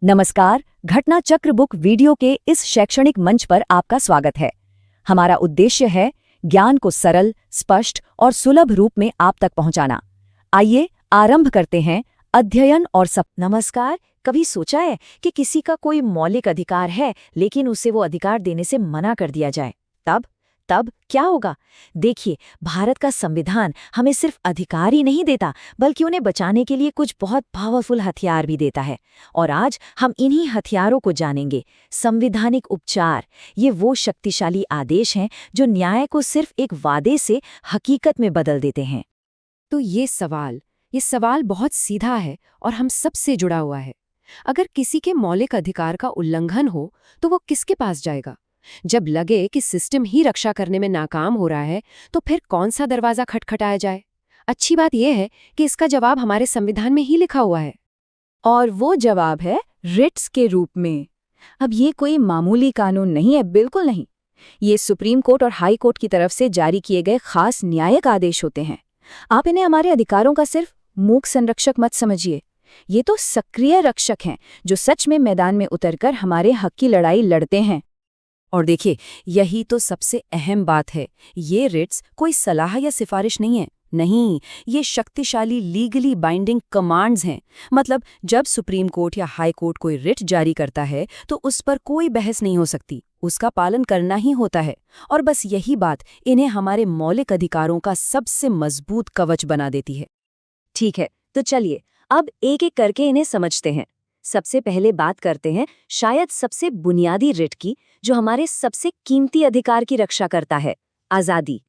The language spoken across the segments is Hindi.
नमस्कार, घटना चक्र बुक वीडियो के इस शैक्षणिक मंच पर आपका स्वागत है। हमारा उद्देश्य है ज्ञान को सरल, स्पष्ट और सुलभ रूप में आप तक पहुंचाना। आइए आरंभ करते हैं अध्ययन और नमस्कार, कभी सोचा है कि किसी का कोई मौलिक अधिकार है लेकिन उसे वो अधिकार देने से मना कर दिया जाए? तब क्या होगा? देखिए, भारत का संविधान हमें सिर्फ अधिकार ही नहीं देता बल्कि उन्हें बचाने के लिए कुछ बहुत पावरफुल हथियार भी देता है। और आज हम इन्हीं हथियारों को जानेंगे। संवैधानिक उपचार, ये वो शक्तिशाली आदेश हैं जो न्याय को सिर्फ एक वादे से हकीकत में बदल देते हैं। तो ये सवाल बहुत सीधा है और हम सबसे जुड़ा हुआ है। अगर किसी के मौलिक अधिकार का उल्लंघन हो तो वो किसके पास जाएगा? जब लगे कि सिस्टम ही रक्षा करने में नाकाम हो रहा है तो फिर कौन सा दरवाजा खटखटाया जाए? अच्छी बात यह है कि इसका जवाब हमारे संविधान में ही लिखा हुआ है। और वो जवाब है रिट्स के रूप में। अब ये कोई मामूली कानून नहीं है, बिल्कुल नहीं। ये सुप्रीम कोर्ट और हाई कोर्ट की तरफ से जारी किए गए खास न्यायिक आदेश होते हैं। आप इन्हें हमारे अधिकारों का सिर्फ मूक संरक्षक मत समझिए। ये तो सक्रिय रक्षक हैं जो सच में मैदान में उतरकर हमारे हक की लड़ाई लड़ते हैं। और देखिए, यही तो सबसे अहम बात है। ये रिट्स कोई सलाह या सिफारिश नहीं है। नहीं, ये शक्तिशाली लीगली बाइंडिंग कमांड्स हैं। मतलब जब सुप्रीम कोर्ट या हाई कोर्ट कोई रिट जारी करता है तो उस पर कोई बहस नहीं हो सकती, उसका पालन करना ही होता है। और बस यही बात इन्हें हमारे मौलिक अधिकारों का सबसे मजबूत कवच बना देती है। ठीक है, तो चलिए अब एक एक करके इन्हें समझते हैं। सबसे पहले बात करते हैं शायद सबसे बुनियादी रिट की, जो हमारे सबसे कीमती अधिकार की रक्षा करता है, आज़ादी।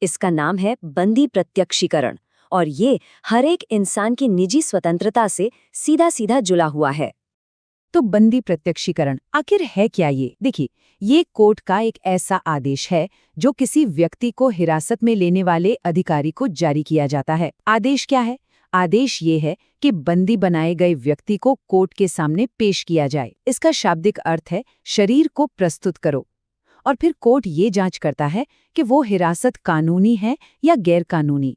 इसका नाम है बंदी प्रत्यक्षीकरण और ये हर एक इंसान की निजी स्वतंत्रता से सीधा सीधा जुड़ा हुआ है। तो बंदी प्रत्यक्षीकरण आखिर है क्या? ये देखिए, ये कोर्ट का एक ऐसा आदेश है जो किसी व्यक्ति को हिरासत में लेने वाले अधिकारी को जारी किया जाता है। आदेश क्या है? आदेश ये है कि बंदी बनाए गए व्यक्ति को कोर्ट के सामने पेश किया जाए। इसका शाब्दिक अर्थ है शरीर को प्रस्तुत करो। और फिर कोर्ट ये जांच करता है कि वो हिरासत कानूनी है या गैर कानूनी।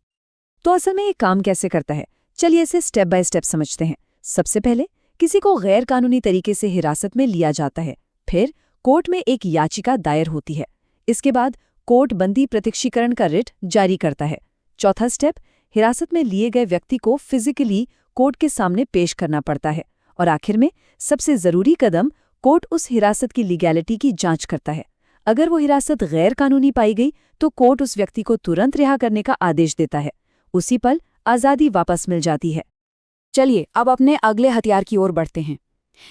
तो असल में ये काम कैसे करता है? चलिए इसे स्टेप बाय स्टेप समझते हैं। सबसे पहले किसी को गैर कानूनी तरीके से हिरासत में लिया जाता है। फिर कोर्ट में एक याचिका दायर होती है। इसके बाद कोर्ट बंदी प्रत्यक्षीकरण का रिट जारी करता है। चौथा स्टेप, हिरासत में लिए गए व्यक्ति को फिजिकली कोर्ट के सामने पेश करना पड़ता है। और आखिर में सबसे जरूरी कदम, कोर्ट उस हिरासत की लीगैलिटी की जांच करता है। अगर वो हिरासत गैर कानूनी पाई गई तो कोर्ट उस व्यक्ति को तुरंत रिहा करने का आदेश देता है। उसी पल आज़ादी वापस मिल जाती है। चलिए अब अपने अगले हथियार की ओर बढ़ते हैं।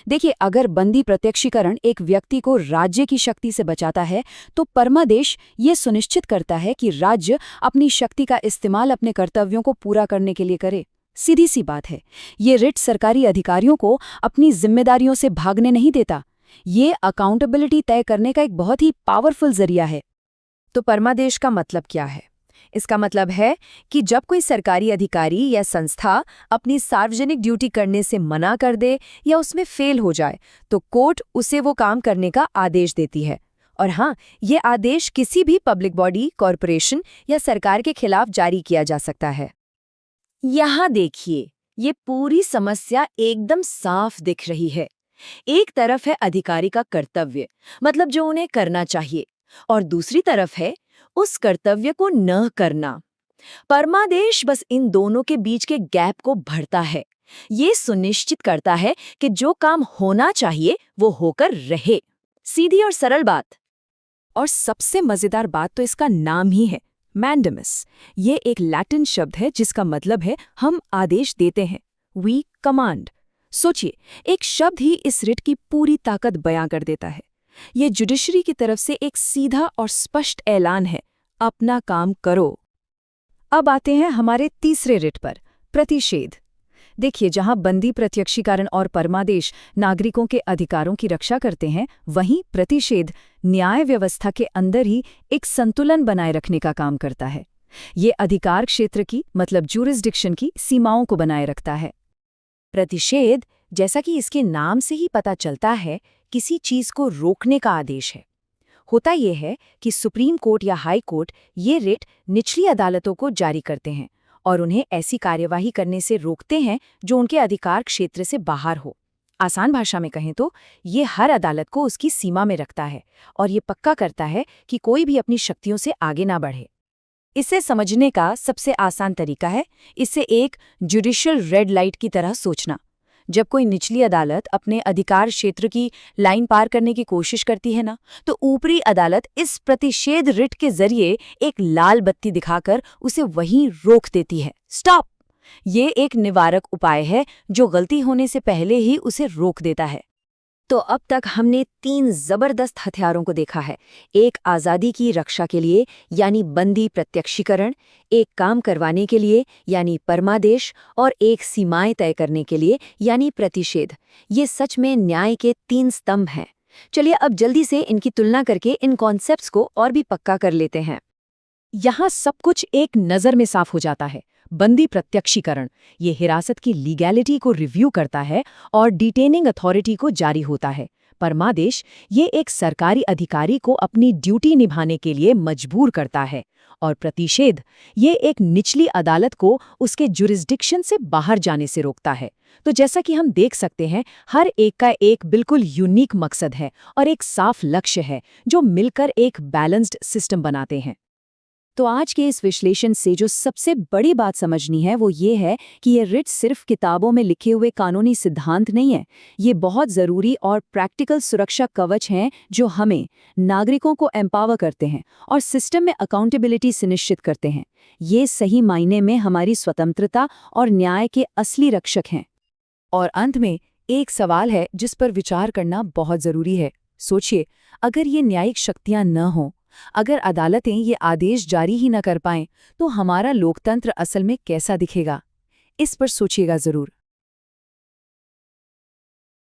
देखिए, अगर बंदी प्रत्यक्षीकरण एक व्यक्ति को राज्य की शक्ति से बचाता है तो परमादेश ये सुनिश्चित करता है कि राज्य अपनी शक्ति का इस्तेमाल अपने कर्तव्यों को पूरा करने के लिए करे। सीधी सी बात है, ये रिट सरकारी अधिकारियों को अपनी जिम्मेदारियों से भागने नहीं देता। ये अकाउंटेबिलिटी तय करने का एक बहुत ही पावरफुल जरिया है। तो परमादेश का मतलब क्या है? इसका मतलब है कि जब कोई सरकारी अधिकारी या संस्था अपनी सार्वजनिक ड्यूटी करने से मना कर दे या उसमें फेल हो जाए तो कोर्ट उसे वो काम करने का आदेश देती है। और हाँ, ये आदेश किसी भी पब्लिक बॉडी, कॉरपोरेशन या सरकार के खिलाफ जारी किया जा सकता है। यहाँ देखिए, ये पूरी समस्या एकदम साफ दिख रही है। एक तरफ है अधिकारी का कर्तव्य, मतलब जो उन्हें करना चाहिए, और दूसरी तरफ है उस कर्तव्य को न करना। परमादेश बस इन दोनों के बीच के गैप को भरता है। ये सुनिश्चित करता है कि जो काम होना चाहिए वो होकर रहे। सीधी और सरल बात। और सबसे मजेदार बात तो इसका नाम ही है, मैंडेमस। ये एक लैटिन शब्द है जिसका मतलब है हम आदेश देते हैं, वी कमांड। सोचिए, एक शब्द ही इस रिट की पूरी ताकत बयां कर देता है। ये जुडिशरी की तरफ से एक सीधा और स्पष्ट ऐलान है, अपना काम करो। अब आते हैं हमारे तीसरे रिट पर, प्रतिषेध। देखिए, जहां बंदी प्रत्यक्षीकरण और परमादेश नागरिकों के अधिकारों की रक्षा करते हैं, वहीं प्रतिषेध न्याय व्यवस्था के अंदर ही एक संतुलन बनाए रखने का काम करता है। ये अधिकार क्षेत्र की, मतलब ज्यूरिसडिक्शन की सीमाओं को बनाए रखता है। प्रतिषेध, जैसा कि इसके नाम से ही पता चलता है, किसी चीज को रोकने का आदेश है। होता यह है कि सुप्रीम कोर्ट या हाई कोर्ट ये रिट निचली अदालतों को जारी करते हैं और उन्हें ऐसी कार्यवाही करने से रोकते हैं जो उनके अधिकार क्षेत्र से बाहर हो। आसान भाषा में कहें तो ये हर अदालत को उसकी सीमा में रखता है और ये पक्का करता है कि कोई भी अपनी शक्तियों से आगे ना बढ़े। इसे समझने का सबसे आसान तरीका है इसे एक जुडिशियल रेड लाइट की तरह सोचना। जब कोई निचली अदालत अपने अधिकार क्षेत्र की लाइन पार करने की कोशिश करती है ना, तो ऊपरी अदालत इस प्रतिषेध रिट के जरिए एक लाल बत्ती दिखाकर उसे वहीं रोक देती है। स्टॉप! ये एक निवारक उपाय है जो गलती होने से पहले ही उसे रोक देता है। तो अब तक हमने 3 जबरदस्त हथियारों को देखा है। एक आज़ादी की रक्षा के लिए यानी बंदी प्रत्यक्षीकरण, एक काम करवाने के लिए यानी परमादेश, और एक सीमाएं तय करने के लिए यानी प्रतिषेध। ये सच में न्याय के 3 स्तंभ हैं। चलिए अब जल्दी से इनकी तुलना करके इन कॉन्सेप्ट्स को और भी पक्का कर लेते हैं। यहाँ सब कुछ एक नज़र में साफ हो जाता है। बंदी प्रत्यक्षीकरण ये हिरासत की लीगैलिटी को रिव्यू करता है और डिटेनिंग अथॉरिटी को जारी होता है। परमादेश ये एक सरकारी अधिकारी को अपनी ड्यूटी निभाने के लिए मजबूर करता है। और प्रतिषेध ये एक निचली अदालत को उसके जुरिस्डिक्शन से बाहर जाने से रोकता है। तो जैसा कि हम देख सकते हैं, हर एक का एक बिल्कुल यूनिक मकसद है और एक साफ लक्ष्य है जो मिलकर एक बैलेंस्ड सिस्टम बनाते हैं। तो आज के इस विश्लेषण से जो सबसे बड़ी बात समझनी है वो ये है कि ये रिट सिर्फ किताबों में लिखे हुए कानूनी सिद्धांत नहीं है। ये बहुत ज़रूरी और प्रैक्टिकल सुरक्षा कवच हैं जो हमें नागरिकों को एम्पावर करते हैं और सिस्टम में अकाउंटेबिलिटी सुनिश्चित करते हैं। ये सही मायने में हमारी स्वतंत्रता और न्याय के असली रक्षक हैं। और अंत में एक सवाल है जिस पर विचार करना बहुत ज़रूरी है। सोचिए, अगर ये न्यायिक शक्तियाँ न हों, अगर अदालतें ये आदेश जारी ही न कर पाएं, तो हमारा लोकतंत्र असल में कैसा दिखेगा? इस पर सोचिएगा ज़रूर।